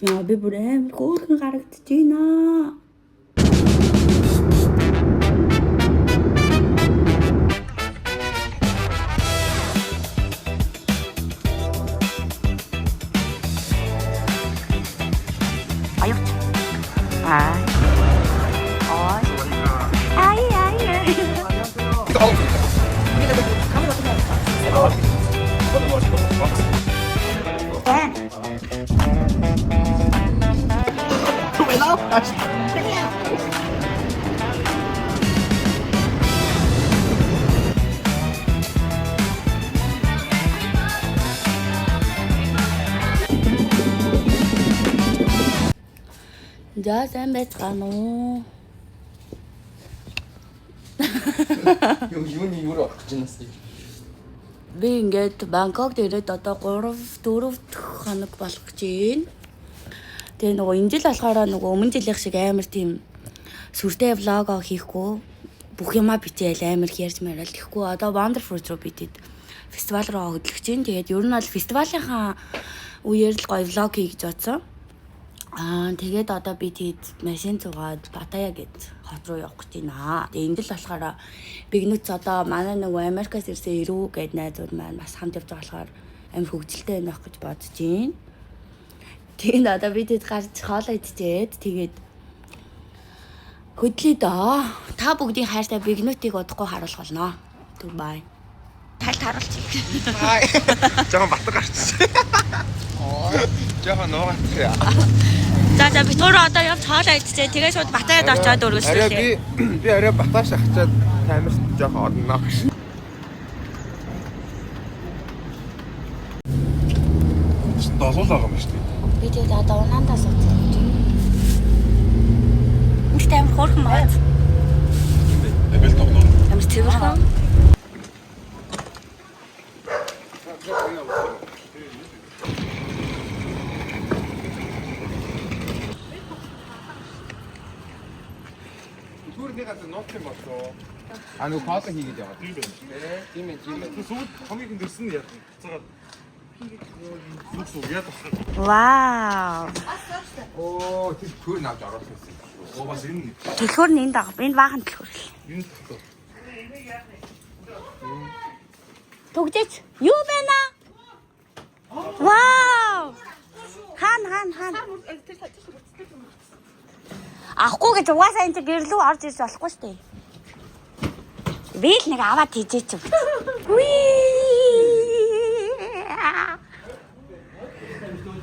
Яа би бүр амар хөөрхөн харагдаж байна. Аюуч. За сайн байцгаана уу? Юуны юу авах гэж байна вэ? Би ингээд Бангкок дээрээ одоо 3-4 дахь хоног болох гэж байна. Тэгээ нөгөө энэ жил болохоор нөгөө өмнө жилийнх шиг амар тийм сүртэй влог хийхгүй бүх юмаа бичээл амар ярьж марал гэхгүй одоо Wonderfruit руу бидэд фестивал руу хөдлөж чинь. Тэгээд ер нь бол фестивалынхаа үеэр л гоё влог хий гэж бодсон. Тэгээд одоо би тэгэд машин цугаад Паттайя гэд хот руу явах гэж байна. Тэгээ энд л болохоор бигнүүц одоо манай нөгөө Америкаас ирсэн ирүү гэд найзууд маань бас хамт явж байгаа болохоор амар хөвгөлтэй байх гэж бодож байна. Тэгээд одоо би тэгэд гарч хоолоо идчихэд тэгээд хөдлөе доо. Та бүгдийн хайртай бигнүүтийг удахгүй харуулах болно. Түр бай. Тайлт харуулчих. Жохон батар гарчихсан. Жохон нуугачих. За би түрүү одоо явж хоолоо идчихээ. Тэгээ шууд Паттайяд очиод өргөжлүүлээ. Би арай батааш ахчаад таймерс жохон орно. Досуулаа юм шүү дээ. Би тэгээд одоо унаандаа сууцгаа. Үст амар хөөрхөн байц. Эбэл тогноо. Амар цэвэрхэн. Нөгөө кофе хийгээд яваад. Тийм ээ. Сууд хамгийн дэс нь яа. Цагаад Вау. Оо, тэр төр навж оруулсан юм. Оо бас энэ. Төлхөр нь энд байгаа. Энэ баахан төлхөр л. Энэ төлхөр. Түгжээч. Юу байна аа? Вау. Хан. Ахгүй гэж угаасаа энэ гэрлүү орж ирж болохгүй шүү дээ. Би л нэг аваад хийжээч юм.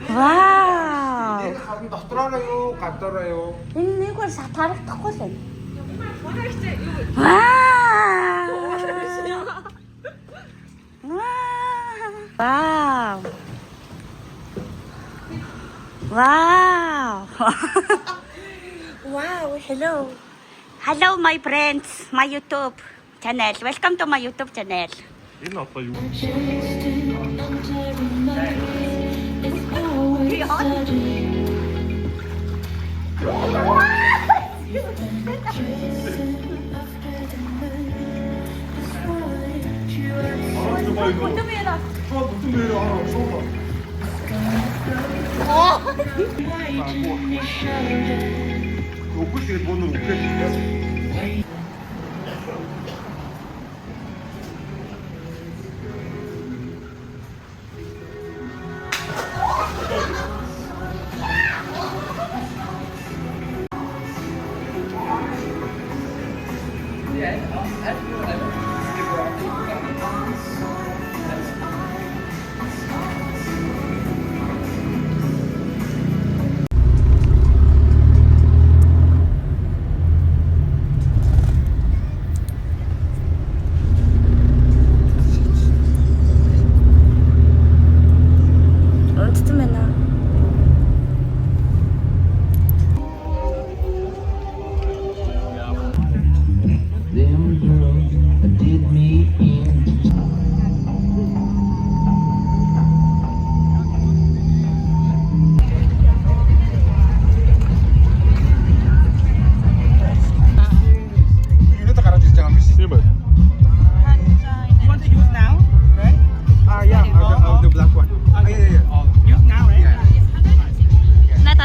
Вау. Энэ хавн дотороо юу, гадаараа юу? Энэ нэг бол тарагдахгүй л байна. Вау. Wow, hello. Hello my friends, my YouTube channel. Welcome to my YouTube channel. Энэ одоо юу? Үгүй тэгээд бонор үгүй.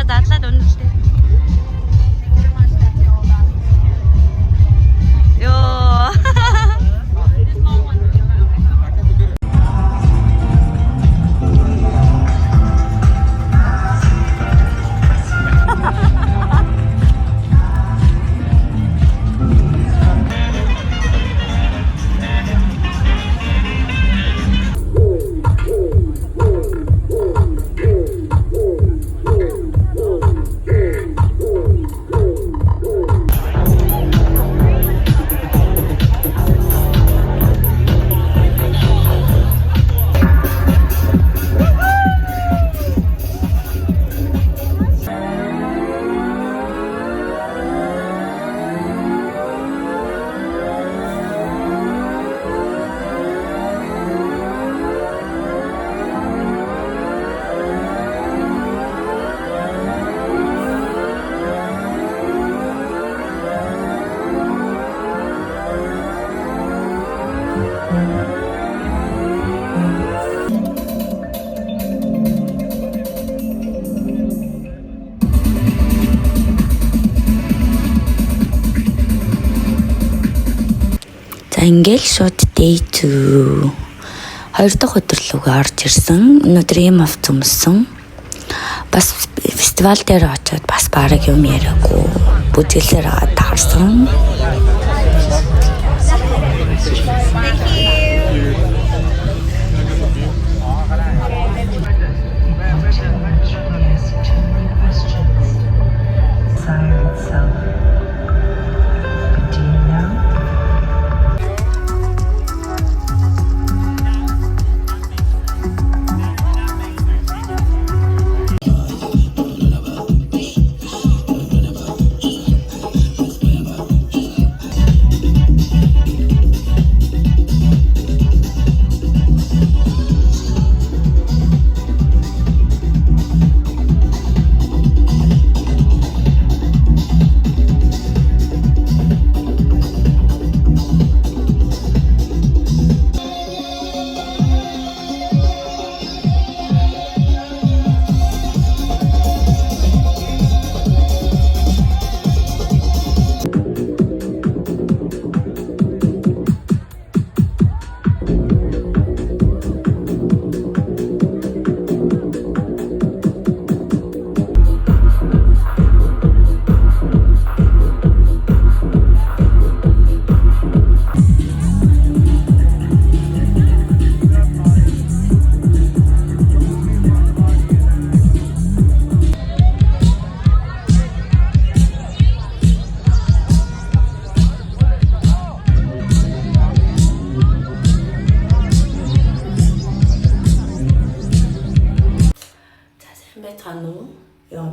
задлаад үнэлтэй. Йоо. Ингээл шууд day 2 2 дахь өдөр рүүгээ орж ирсэн. Өнөөдөр ийм авц өмссөн. Бас фестивал дээр очиод бас бараг юм яриаггүй. Бүжиглээр аваад таарсан.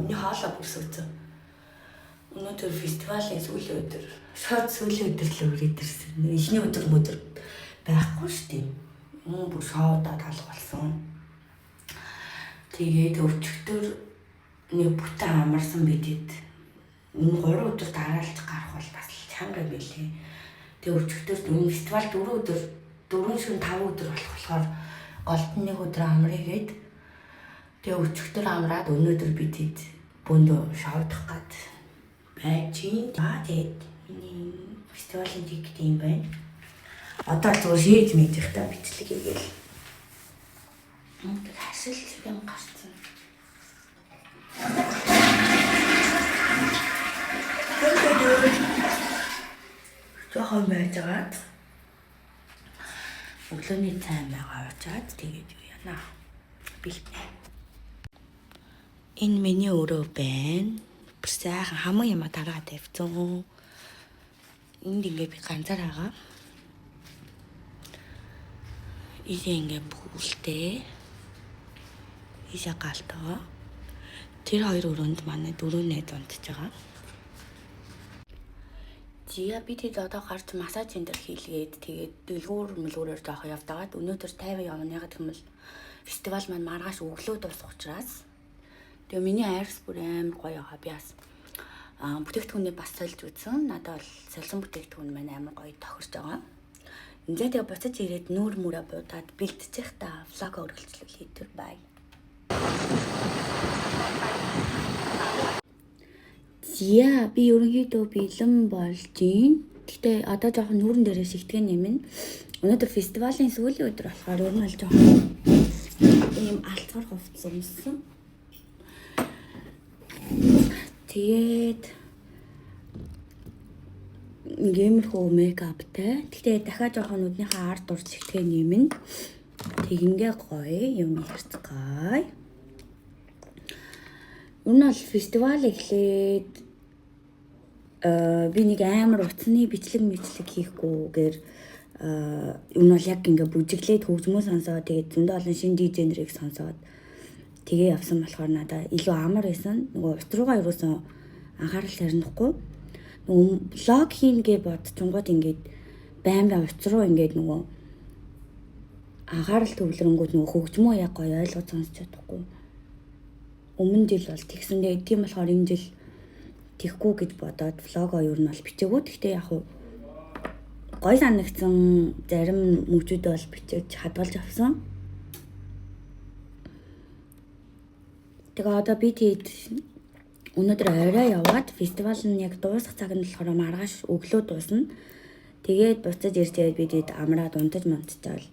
Миний хаалаа бүрсгэж. Өнөөдөр фестивалийн сүүлийн өдөр, шууд сүүлийн өдөр л үрээд ирсэн. Эхний өдөр байхгүй шүү дээ. Бүр шоудаа талх болсон. Тэгээд өвчтөр нэг бүтэн амарсан бидэд 3 өдөр дараалж гарах бол бас чанга байлээ. Тэгээд өвчтөр фестивал 4 өдөр 4 шөнө 5 өдөр болохоор голтон нэг өдөр амрыгээд тэгээ өчигдөр амраад өнөөдөр бидэд бөндөө шоудах гад байж чинь. Тэгээд миний фестивалийн тикет юм байна. Одоо зүгээр шийдэж мэдчихтэй бичлэг хийгээл. Тэг хасал юм гарсан. Жохон байжгаад өглөөний цай маягаар очоод тэгээд юу яана. Бэлтээ. Энэ миний өрөө байна. Бүр сайхан хамаг юм тараад тавьсан. Энд ингээ би ганцаар байгаа. Ийшээ ингээ бүлтэй. Ийшээ галтаа. Тэр хоёр өрөөнд манай 4 найз унтж байгаа. Зия бидэд одоо гарч массаж энэ төр хийлгээд тэгээд дэлгүүрээр жоох явдаагаад өнөөдөр 50 явна. Ягаад гэвэл фестивал маань маргааш өглөө дуусах учраас. Тэгээ миний айрс бүр амар гоё байгаа. Би бас бүтээгдэхүүнээ бас сольж үзсэн. Надад бол солисон бүтээгдэхүүн маань амар гоё тохирч байгаа. Эндээ тэгээ буцаж ирээд нүүр мөрөө буудаад бэлтчих та влог өргөлжлүүлээ. Тэр бай. Яа, би ерөнхийдөө бэлэн болж гин. Гэтэ одоо жоохон нүүрэн дээрээ шигтгэн юм. Өнөөдөр фестивалийн сүүлийн өдөр болохоор ер нь л жоохон ийм алцгар хувцас өмссөн. Тэгээд гэмэрхүү мейкаптай. Гэтэ дахиад жоохон нүднийхээ ард урд шигтгэн юм. Тэгингээ гоё юм ярьцгаая. Ер нь бол фестивал эхлээд би нэг амар утасны бичлэг хийхгүйгээр энэ бол яг ингээ бүжиглээд хөгжмөө сонсоод тэгээд зөндөө олон шинэ DJ нэрийг сонсоод тэгээ явсан болохоор надад илүү амар байсан. Нөгөө утас руугаа юусэн анхаарал тарихгүй. Нөгөө влог хийнгээ бодчихгонгод ингээд баймраа утас руу ингээд нөгөө анхаарал төвлөрөнгүүд нөгөө хөгжмөө яг гоё ойлгож сонсч чадахгүй. Өмнө жил бол тэгсэн. Тэгээд тийм болохоор энэ жил тийхгүй гэж бодоод влогоо ер нь бол бичээгүү. Гэхдээ яг хуу гой санагдсан зарим мөвчүүд бол бичиж хадгалж авсан. Тэгээ одоо би тэгээд өнөөдөр орой яваад фестивал нь яг дуусах цаг нь болохоор маргааш өглөө дуусна. Тэгээд буцаж ирж яваад би тэгээд амраад унтаж мантчаал.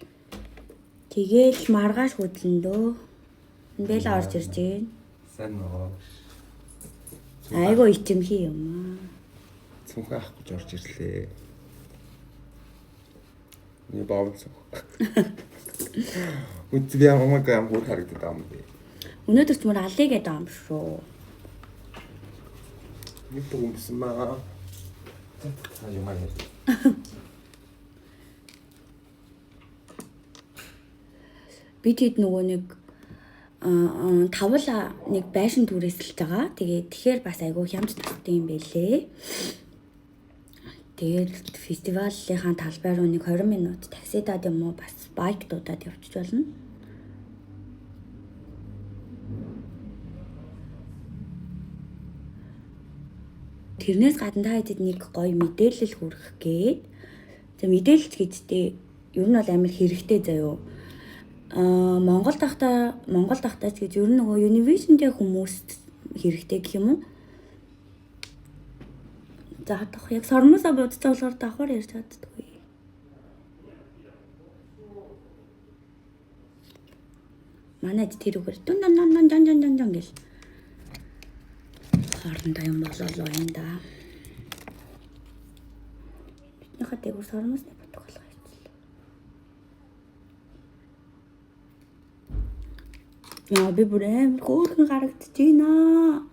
Тэгээл маргааш хөдлөндөө эндээ л орж ирж гин. Сайн нөө. Айгу ичимхий юм. Цүнхээ авах гэж орж ирлээ. Ни баавсан. Үгүй яа омаг юм бүр харагдаад байгаа юм би. Өнөөдөр ч мөр алыг гэдэг юм шүү. Нэг төгөмсөн маа. Аа юм аа. Би тэд нөгөө нэг тавла нэг байшин түрээсэлж байгаа. Тэгэхээр бас айгүй хямд татсан юм байлээ. Тэгээд фестивалынхаа талбай руу нэг 20 минут таксидаад юм уу бас байк дуудаад явчих болно. Тэрнээс гадна та хэдэд нэг гоё мэдээлэл хүргэх гээд. За мэдээлэл гэдэгтэй ер нь бол амар хэрэгтэй заяо. Монгол тахтаач гэж ер нь нөгөө Univision-тэй хүмүүст хэрэгтэй гэх юм уу? За тах яг сормосоо бодцоо болохоор давхар ярьж чаддгүй. Манайд тэр үгээр дун гэл. Хоорондоо юм болоо энэ да. Яхад яг сормосны бодгоолоо хийчихлээ. Яа би бүр амар хөөрхөн харагдаж байна.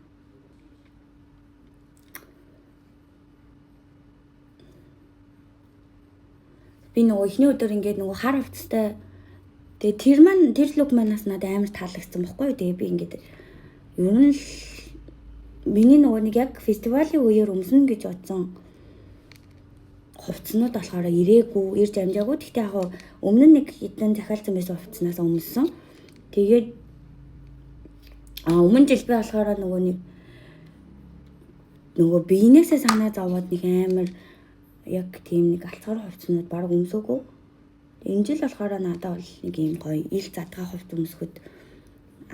Би нөгөө ихний өдөр ингээд нөгөө хар хувцастай. Тэгээ тэр лук манаас надад амар таалагдсан байхгүй юу. Тэгээ би ингээд ер нь л миний нөгөө нэг яг фестивалийн үеэр өмснө гэж бодсон хувцснууд болохоор ирээгүй, ирж амжаагүй. Гэхдээ яг өмнө нэг хэдэн захиалсан байсан хувцснаас өмссөн. Тэгээд өмнө жил би болохоор нөгөө биенээсээ санаа зовоод нэг амар яг тийм нэг алцгаар хувцснууд баг өмсөөгүй. Энэ жил болохоор надад бол нэг юм гоё ил задгаа хувц өмсөхөд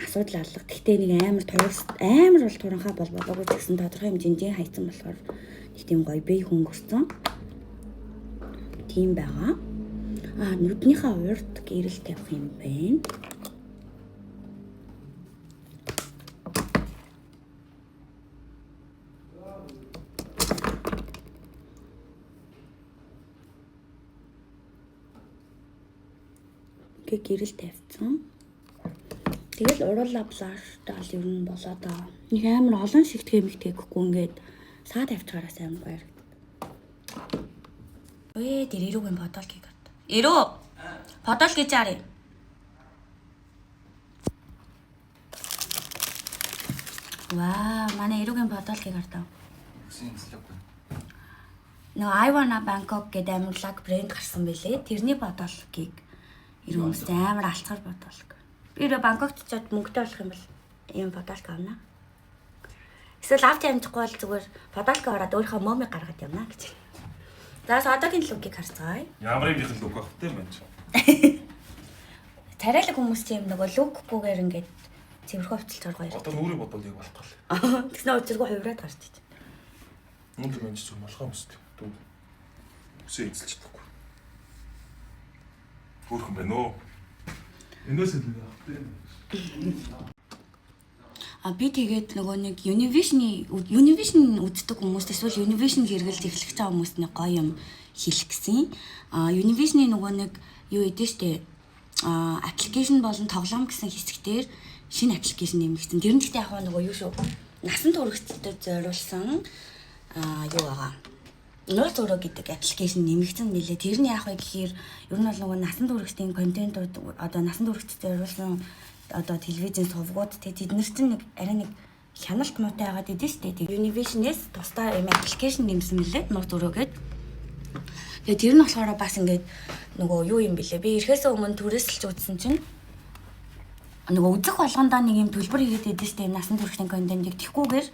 асуудал алга. Гэхдээ нэг амар бол туранхаа бол болоогүй гэсэн тодорхой хэмжээний хайцсан болохоор нэг тийм гоё бие хөнгөрсөн. Тийм байгаа. Нүднийхээ урд гэрэл тавих юм байна. Гэрэл тавьсан. Тэгэл уруулаа плаштаал ер нь болоо доо. Нэг амар олон шигтгэх гэхгүй ингээд саа тавьчихаараа сайн баяр. Ой, тэр ирүүгийн бодол гээд. Ирүү. Бодол гэж арай. Ваа, манай ирүүгийн бодол гээд гартаа. Нөгөө I wanna Bangkok гэдэг амарлаг брэнд гарсан байлээ. Тэрний бодол гээд ирүүс амар алцгаар бодолг. Би Бангкокт чад мөнгөтэй болох юм бол ийм бодолг авна. Эсвэл авч амжихгүй бол зүгээр бодолг ороод өөрийнхөө момыг гаргаад явна гэж. За одоогийн лукийг харцгаая. Ямар юм лук авахтай юм чи. Тариалаг хүмүүс чинь нөгөө лукгүйгээр ингээд цэвэрхүү хувцалж байгаа гоё. Одоо нүрийн бодол яг болтгол. Тэгснэ учиргүй хувираад гарч ич. Өндөр мэнч зүг болохоо мөстэй. Дүү. Үсээ эзэлж чадахгүй. Хөөрхөн байна уу? Энэс л яах вэ? Би тэгээд нөгөө нэг Univision үздэг хүмүүст эсвэл Univision хэрэгэлж эхлэх цаа хүмүүст нэг гоё юм хэлэх гэсэн. Univision-ийн нөгөө нэг юу гэдэг штэ аппликейшн болон тоглоом гэсэн хэсгээр шинэ аппликейшн нэмэгдсэн. Тэр нь гэхдээ яг нөгөө юу шүү. Насан туршидад зориулсан юу байгаа. Нууц өрөө гэдэг аппликейшн нэмэгдсэн нэлээ. Тэр нь яг вэ гэхээр ер нь бол нөгөө насан туршидын контентууд одоо насан туршидад зориулсан одоо телевизэн сувгууд тэд нар чинь нэг арай нэг хяналт муутай байгаад идэв шүү дээ. Univision-ээс тусдаа юм аппликейшн нэмсэн мөлий нууц өрөөгээд. Тэгээ тэр нь болохоор бас ингээд нөгөө юу юм бэлээ. Би ирэхээс өмнө түрээсэлж үзсэн чинь нөгөө үзэх болгондоо нэг юм төлбөр хийгээд идэв шүү дээ. Насан туршидын контентыг тэгхгүйгээр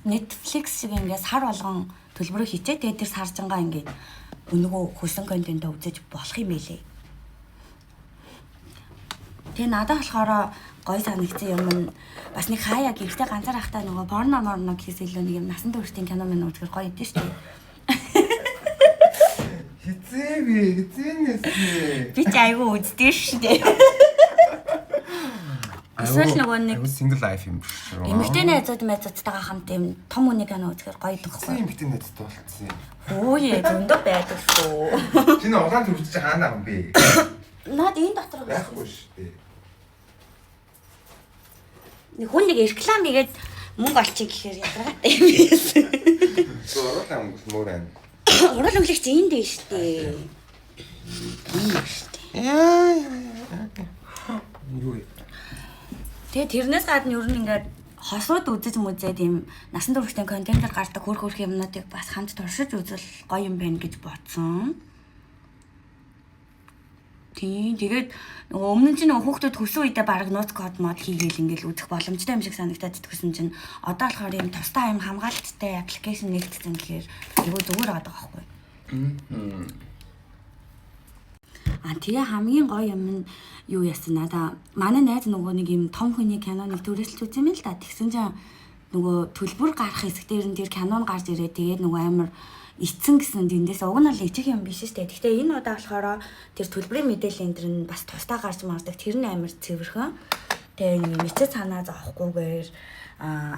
Netflix шиг ингээд сар болгон төлбөрөө хийчээ. Тэгээ тэр саржангаа ингээд нөгөө хөсөн контентоо үзэж болох юм байлээ. Тэгээ надад болохоор гой санагдсан юм нь бас нэг хаяа гэртээ ганцаар ахтаа нөгөө порно гэхээс илүү нэг юм насан туршидын кино мэн үзэхэр гоё идэв шүү дээ. Хизээнээс Би ч айгүй үздэг шүү дээ. Эсвэл нөгөө нэг single life юм биш үү? эмэгтэй найзуудтайгаа хамт юм том үний кино үзэхэр гоё дөхөхгүй. Эмэгтэй найзтай болчихсон юм. Өөе зөндөө байдаг шүү. Чиний улаан төвч чи хаана юм бэ? Наад энэ дотор Байхгүй шүү дээ. нэг хүн нэг реклам хийгээд мөнгө олчих гэхээр ядаргаатай юм байсан. Зураг ам мөр ан. Урал өглөгч энд дээ шүү дээ. Юу. Тэгээ тэрнээс гадна ер нь ингээд хосууд үзэж мүзээд юм насан туршидын контентер гардаг хөрх юмнуудыг бас хамт туршиж үзэл гоё юм байна гэж бодсон. Тэгээд нөгөө өмнө чинь нөгөө хүүхдүүд хөсөн үедээ баг нууц код мод хийгээл ингээл үзэх боломжтой юм шиг санагдаад идэгсэн чинь одоо болохоор юм тусдаа юм хамгаалттай аппликейшн нэгтгэсэн гэхээр айгүй зүгээр байгаа байхгүй. Тэгээ хамгийн гоё юм нь юу яасан надаа манай найз нөгөө нэг юм том хүний киноныг түрээсэлж үзсэн юм л да. Тэгсэн чинь нөгөө төлбөр гарах хэсгээр нь тэр кинон гарч ирээ. Тэгээд нөгөө амар эцэн гэсэн тэндээс уг нь л ичих юм биш шүү дээ. Гэхдээ энэ удаа болохоор тэр төлбөрийн мэдээлэл энэ нь бас тусдаа гарч мардаг. Тэр нь амар цэвэрхэн. Тэгээ мэдээ санаа зовхгүйгээр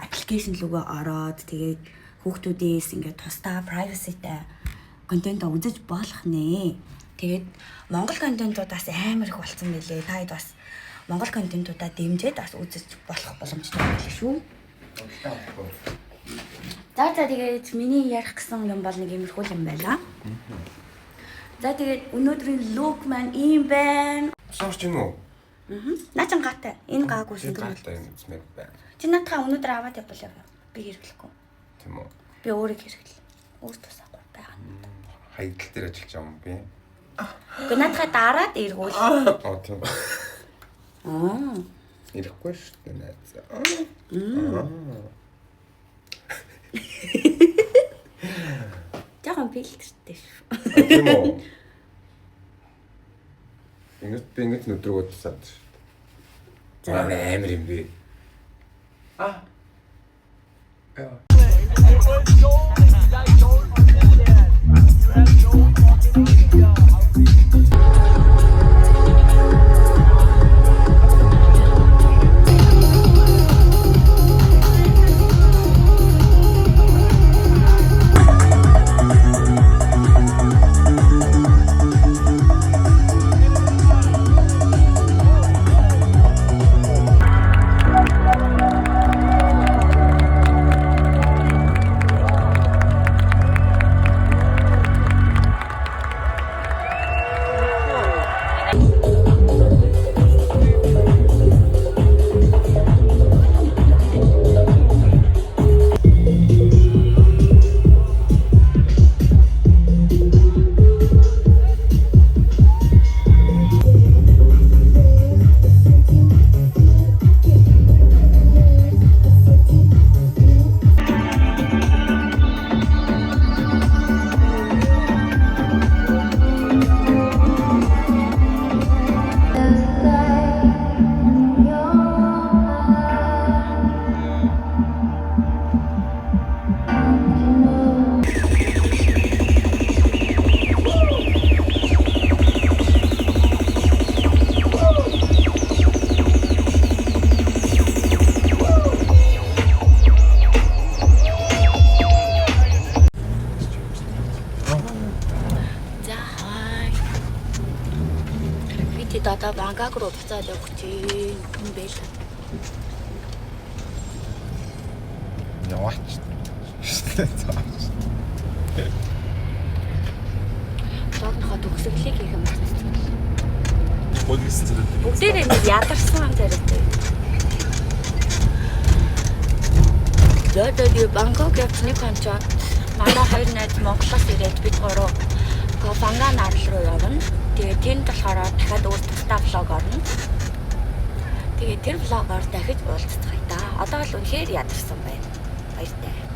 аппликейшн руугаа ороод тэгээд хүүхдүүдээс ингээд тусдаа privacy-тай контент үзэж болох нэ. Тэгээд Монгол контентуудаас амар их болцсон байлээ. Таад бас Монгол контентуудаа дэмжиж бас үзэж болох боломжтой байлээ шүү. За тэгээд миний ярих гэсэн юм бол нэг иймэрхүү юм байлаа. За тэгээд өнөөдрийн лук маань ийм байна. Сорч юм уу? Наачан гаатай. Энэ гаагүй шиг. Гаатай юм үзмээр байна. Чи надад өнөөдөр аваад явбал би хэрэглэхгүй. Тийм үү? Би өөрөө хэрэглэе. Өөр тусахгүй байгаа. Хаягдл дээр ажиллаж байгаа юм би. Гэхдээ надад дараад эргүүл. Тийм. Ирэхгүй шүү дээ найз. Жаахан фильтртэй шүү. Тийм үү? Ингэж нүдргүүд сад шүү. За амар юм би. Бангкок руу буцаад явах чинь юм бэ л. Яваач. Зогнохоо төгсгөлийг хийх юм байна. Гол гэсэн зэрэг. Бүгдээрээ нэг ядарсан зэрэгтэй. Тэгээд Бангкок явсны кончоо манай хоёр найз Монголоос ирээд бид гурав Кофанган нарал руу явна. Тэгээд тэнд болохоор дахиад өөр тусдаа влог орно. Тэгээд тэр влогоор дахиж уулзцгаая да. Одоо л үнэхээр ядарсан байна. Баяртай.